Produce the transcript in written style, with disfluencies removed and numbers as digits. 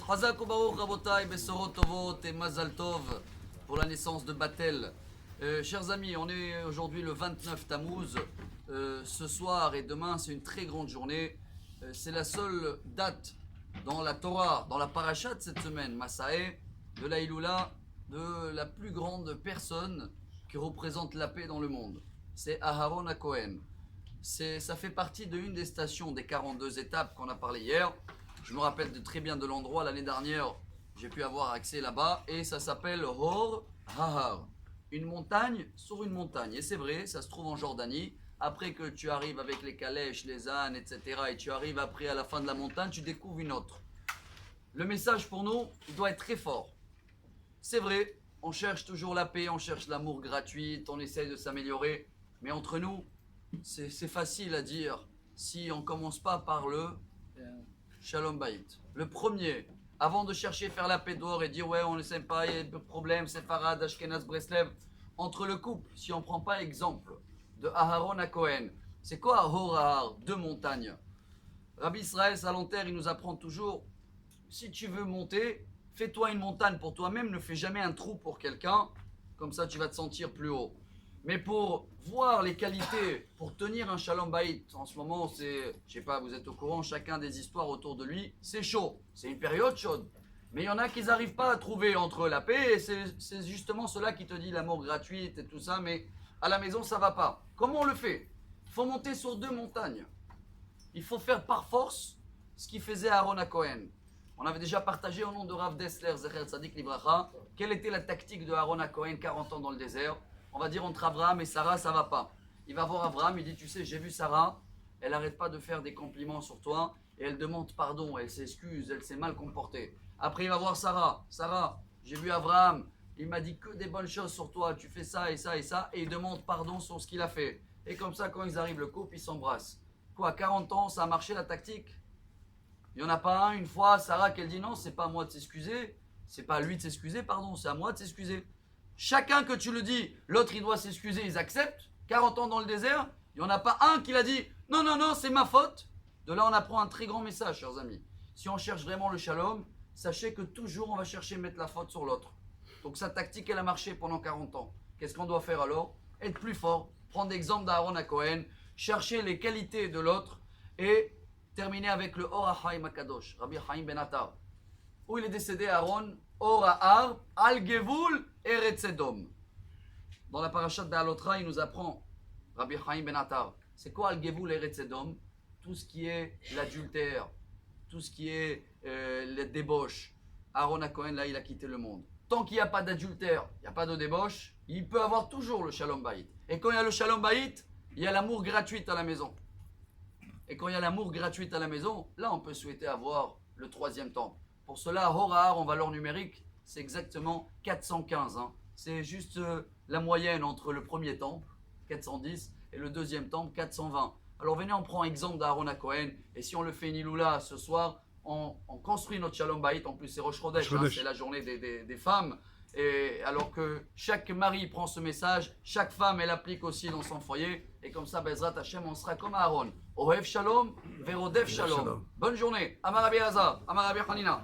Chazak ou Baruch Rabotai, Besorot Tovot et Mazal Tov pour la naissance de Batel. Chers amis, on est aujourd'hui le 29 Tammuz. Ce soir et demain, c'est une très grande journée. C'est la seule date dans la Torah, dans la paracha de cette semaine, Masaé, de la Iloula, de la plus grande personne qui représente la paix dans le monde. C'est Aharon HaKohen. Ça fait partie d'une des stations des 42 étapes qu'on a parlé hier. Je me rappelle très bien de l'endroit. L'année dernière, j'ai pu avoir accès là-bas et ça s'appelle Hor Hahar. Une montagne sur une montagne. Et c'est vrai, ça se trouve en Jordanie. Après que tu arrives avec les calèches, les ânes, etc. et tu arrives après à la fin de la montagne, tu découvres une autre. Le message pour nous, il doit être très fort. C'est vrai, on cherche toujours la paix, on cherche l'amour gratuit, on essaye de s'améliorer. Mais entre nous, c'est facile à dire si on ne commence pas par le Shalom Bayit. Le premier, avant de chercher à faire la paix dehors et dire ouais on ne sait pas, il y a des problèmes, c'est Farad, Ashkenaz, Breslev. Entre le couple, si on ne prend pas exemple de Aharon HaKohen, c'est quoi Hor Hahar, deux montagnes? Rabbi Israël Salanter, il nous apprend toujours, si tu veux monter, fais-toi une montagne pour toi-même, ne fais jamais un trou pour quelqu'un, comme ça tu vas te sentir plus haut. Mais pour voir les qualités, pour tenir un Shalom Bayit, en ce moment, c'est, je sais pas, vous êtes au courant, chacun des histoires autour de lui, c'est chaud, c'est une période chaude. Mais il y en a qui n'arrivent pas à trouver entre la paix, et c'est justement cela qui te dit l'amour gratuit et tout ça, mais à la maison, ça va pas. Comment on le fait? Il faut monter sur deux montagnes. Il faut faire par force ce qu'il faisait Aaron HaKohen. On avait déjà partagé au nom de Rav Dessler, Zecher Tzadik Libracha, quelle était la tactique de Aaron HaKohen 40 ans dans le désert. On va dire entre Abraham et Sarah, ça va pas. Il va voir Abraham, il dit, tu sais, j'ai vu Sarah, elle n'arrête pas de faire des compliments sur toi, et elle demande pardon, elle s'excuse, elle s'est mal comportée. Après, il va voir Sarah, Sarah, j'ai vu Abraham, il m'a dit que des bonnes choses sur toi, tu fais ça et ça et ça, et il demande pardon sur ce qu'il a fait. Et comme ça, quand ils arrivent le couple, ils s'embrassent. Quoi, 40 ans, ça a marché la tactique? Il n'y en a pas un, une fois, Sarah, qu'elle dit non, c'est pas à moi de s'excuser, c'est pas à lui de s'excuser, pardon, c'est à moi de s'excuser. Chacun que tu le dis, l'autre il doit s'excuser, ils acceptent. 40 ans dans le désert, il n'y en a pas un qui l'a dit non, non, non, c'est ma faute. De là, on apprend un très grand message, chers amis. Si on cherche vraiment le shalom, sachez que toujours on va chercher à mettre la faute sur l'autre. Donc sa tactique, elle a marché pendant 40 ans. Qu'est-ce qu'on doit faire alors? Être plus fort, prendre l'exemple d'Aaron HaKohen, chercher les qualités de l'autre et terminer avec le Or HaChaim HaKadosh, Rabbi Chaim Ben Attar. Où il est décédé, Aaron, Or Hahar, Al Gevul Eretz Edom. Dans la parashat d'Alotra, il nous apprend, Rabbi Chaim Ben Attar, c'est quoi Al Gevul Eretz Edom? Tout ce qui est l'adultère, tout ce qui est les débauches. Aaron HaKohen, là, il a quitté le monde. Tant qu'il n'y a pas d'adultère, il n'y a pas de débauche, il peut avoir toujours le Shalom Bayit. Et quand il y a le Shalom Bayit, il y a l'amour gratuit à la maison. Et quand il y a l'amour gratuit à la maison, là, on peut souhaiter avoir le troisième temple. Pour cela, Hor Hahar en valeur numérique, c'est exactement 415. Hein. C'est juste la moyenne entre le premier temple, 410, et le deuxième temple, 420. Alors venez, on prend exemple d'Aaron HaKohen, et si on le fait une Iloula ce soir, on construit notre Shalom Bayit. En plus, c'est Rosh Chodesh, hein, c'est la journée des femmes. Et alors que chaque mari prend ce message, chaque femme, elle applique aussi dans son foyer. Et comme ça, Bezrat Hashem, on sera comme Aaron. Ohev Shalom, Verodef Shalom. Bonne journée. Amar Rabbi Elazar, Amar Rabbi Hanina.